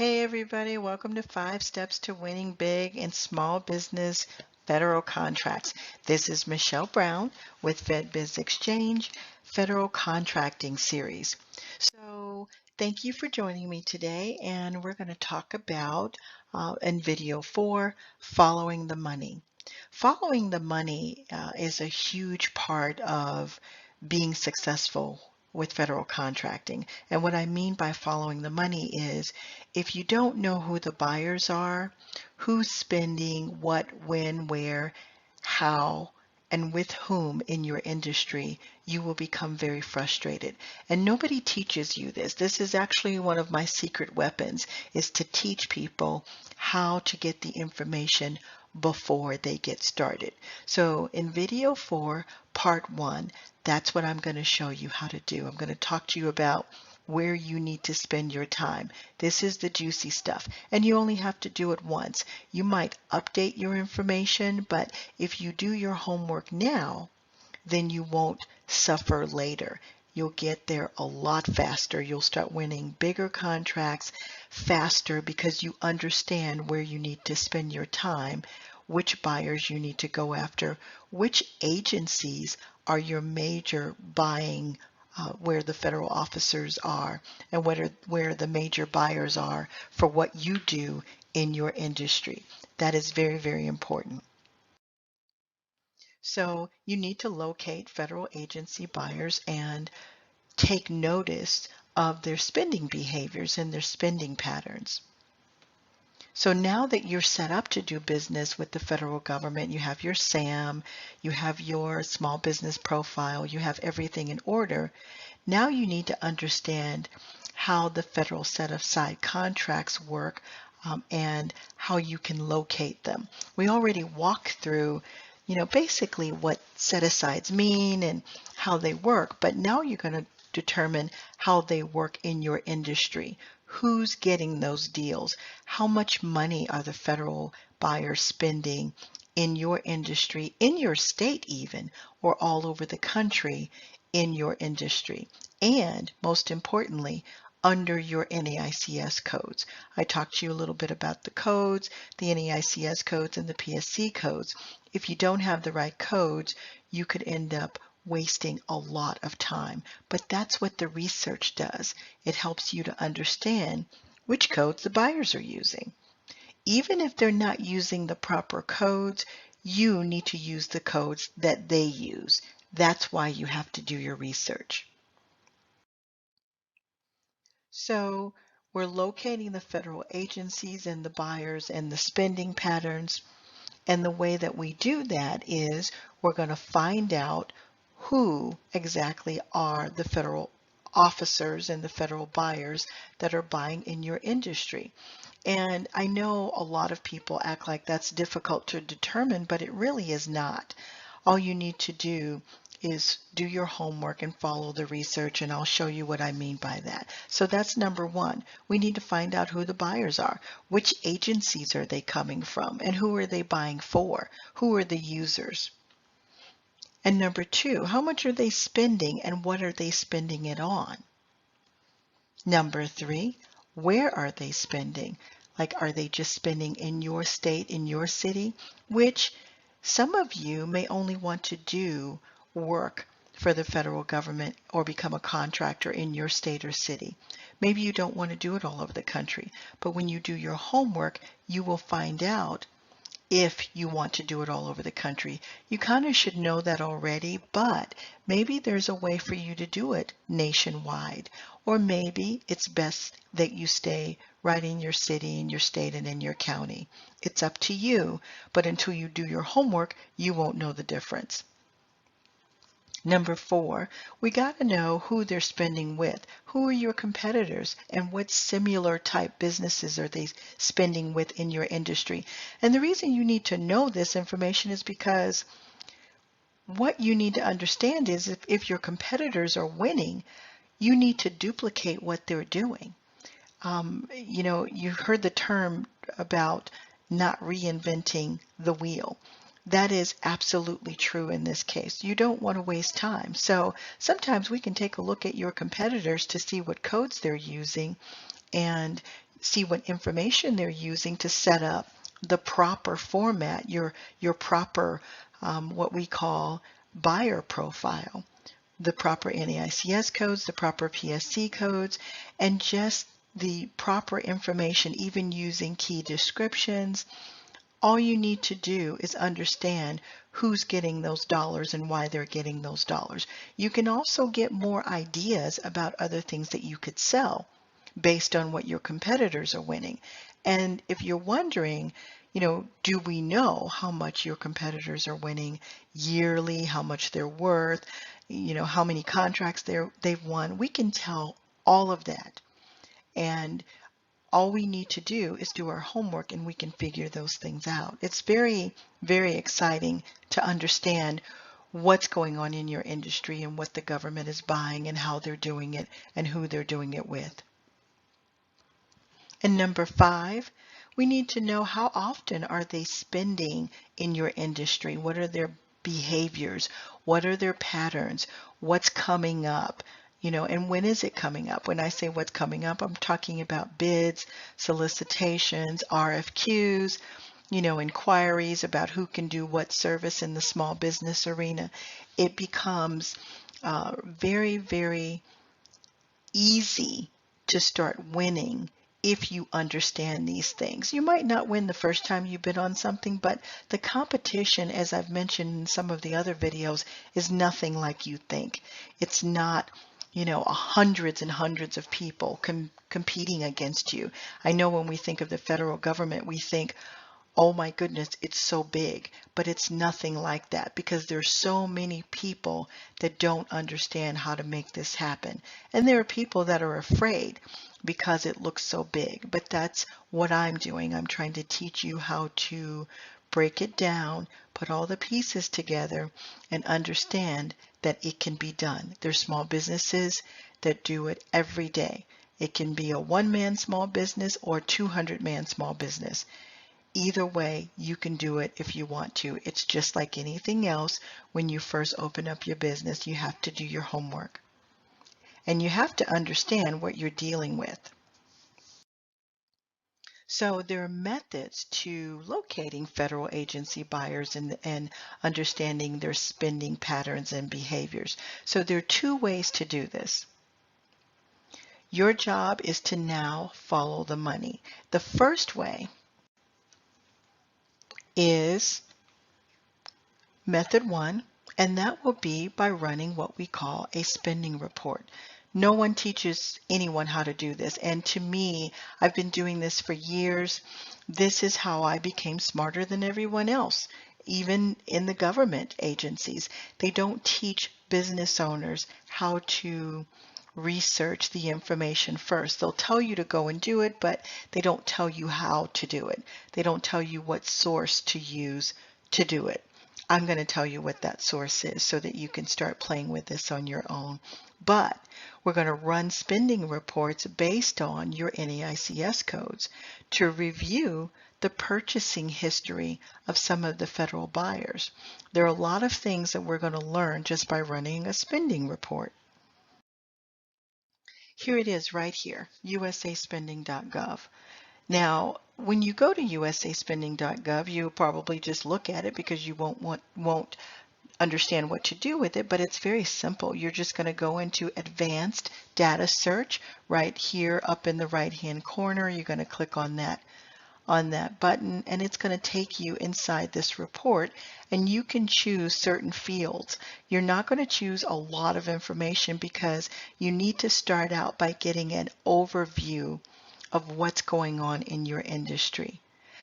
Hey everybody, welcome to 5 Steps to Winning Big in Small Business Federal Contracts. This is Michelle Brown with FedBiz Exchange Federal Contracting Series. So thank you for joining me today, and we're going to talk about in video 4, following the money. Following the money is a huge part of being successful with federal contracting. And what I mean by following the money is if you don't know who the buyers are, who's spending what, when, where, how, and with whom in your industry, you will become very frustrated. And nobody teaches you this. This is actually one of my secret weapons, is to teach people how to get the information before they get started. So in video 4, part 1, that's what I'm going to show you how to do. I'm going to talk to you about where you need to spend your time. This is the juicy stuff, and you only have to do it once. You might update your information, but if you do your homework now, then you won't suffer later. You'll get there a lot faster. You'll start winning bigger contracts faster because you understand where you need to spend your time, which buyers you need to go after, which agencies are your major buying where the federal officers are, and where the major buyers are for what you do in your industry. That is very, very important. So you need to locate federal agency buyers and take notice of their spending behaviors and their spending patterns. So now that you're set up to do business with the federal government, you have your SAM, you have your small business profile, you have everything in order, now you need to understand how the federal set-aside contracts work and how you can locate them. We already walked through basically what set-asides mean and how they work, but now you're going to determine how they work in your industry. Who's getting those deals? How much money are the federal buyers spending in your industry, in your state even, or all over the country in your industry? And most importantly, under your NAICS codes. I talked to you a little bit about the codes, the NAICS codes and the PSC codes. If you don't have the right codes, you could end up wasting a lot of time. But that's what the research does. It helps you to understand which codes the buyers are using. Even if they're not using the proper codes, you need to use the codes that they use. That's why you have to do your research. So we're locating the federal agencies and the buyers and the spending patterns. And the way that we do that is we're going to find out who exactly are the federal officers and the federal buyers that are buying in your industry. And I know a lot of people act like that's difficult to determine, but it really is not. All you need to do is do your homework and follow the research, and I'll show you what I mean by that. So that's number 1. We need to find out who the buyers are. Which agencies are they coming from, and who are they buying for? Who are the users? And number 2, how much are they spending and what are they spending it on? Number 3, where are they spending? Like, are they just spending in your state, in your city? Which some of you may only want to do work for the federal government or become a contractor in your state or city. Maybe you don't want to do it all over the country, but when you do your homework, you will find out if you want to do it all over the country. You kind of should know that already, but maybe there's a way for you to do it nationwide. Or maybe it's best that you stay right in your city, in your state, and in your county. It's up to you, but until you do your homework, you won't know the difference. Number 4, we got to know who they're spending with. Who are your competitors and what similar type businesses are they spending with in your industry? And the reason you need to know this information is because what you need to understand is if your competitors are winning, you need to duplicate what they're doing. You've heard the term about not reinventing the wheel. That is absolutely true in this case. You don't want to waste time. So sometimes we can take a look at your competitors to see what codes they're using and see what information they're using to set up the proper format, your proper what we call buyer profile, the proper NAICS codes, the proper PSC codes, and just the proper information, even using key descriptions. All you need to do is understand who's getting those dollars and why they're getting those dollars. You can also get more ideas about other things that you could sell based on what your competitors are winning. And if you're wondering, do we know how much your competitors are winning yearly, how much they're worth, how many contracts they've won? We can tell all of that. And all we need to do is do our homework and we can figure those things out. It's very, very exciting to understand what's going on in your industry and what the government is buying and how they're doing it and who they're doing it with. And number 5, we need to know how often are they spending in your industry? What are their behaviors? What are their patterns? What's coming up? And when is it coming up? When I say what's coming up, I'm talking about bids, solicitations, RFQs, inquiries about who can do what service in the small business arena. It becomes very, very easy to start winning if you understand these things. You might not win the first time you bid on something, but the competition, as I've mentioned in some of the other videos, is nothing like you think. It's not, hundreds and hundreds of people competing against you. I know when we think of the federal government, we think, oh my goodness, it's so big, but it's nothing like that because there's so many people that don't understand how to make this happen. And there are people that are afraid because it looks so big, but that's what I'm doing. I'm trying to teach you how to break it down, put all the pieces together, and understand that it can be done. There's small businesses that do it every day. It can be a one-man small business or 200-man small business. Either way, you can do it if you want to. It's just like anything else. When you first open up your business, you have to do your homework. And you have to understand what you're dealing with. So there are methods to locating federal agency buyers and understanding their spending patterns and behaviors. So there are 2 ways to do this. Your job is to now follow the money. The first way is method 1, and that will be by running what we call a spending report. No one teaches anyone how to do this, and to me, I've been doing this for years. This is how I became smarter than everyone else, even in the government agencies. They don't teach business owners how to research the information first. They'll tell you to go and do it, but they don't tell you how to do it. They don't tell you what source to use to do it. I'm going to tell you what that source is so that you can start playing with this on your own. But we're going to run spending reports based on your NAICS codes to review the purchasing history of some of the federal buyers. There are a lot of things that we're going to learn just by running a spending report. Here it is right here, USASpending.gov. Now, when you go to USASpending.gov, you probably just look at it because you won't understand what to do with it, but it's very simple. You're just going to go into Advanced Data Search right here up in the right-hand corner. You're going to click on that button, and it's going to take you inside this report, and you can choose certain fields. You're not going to choose a lot of information because you need to start out by getting an overview of what's going on in your industry.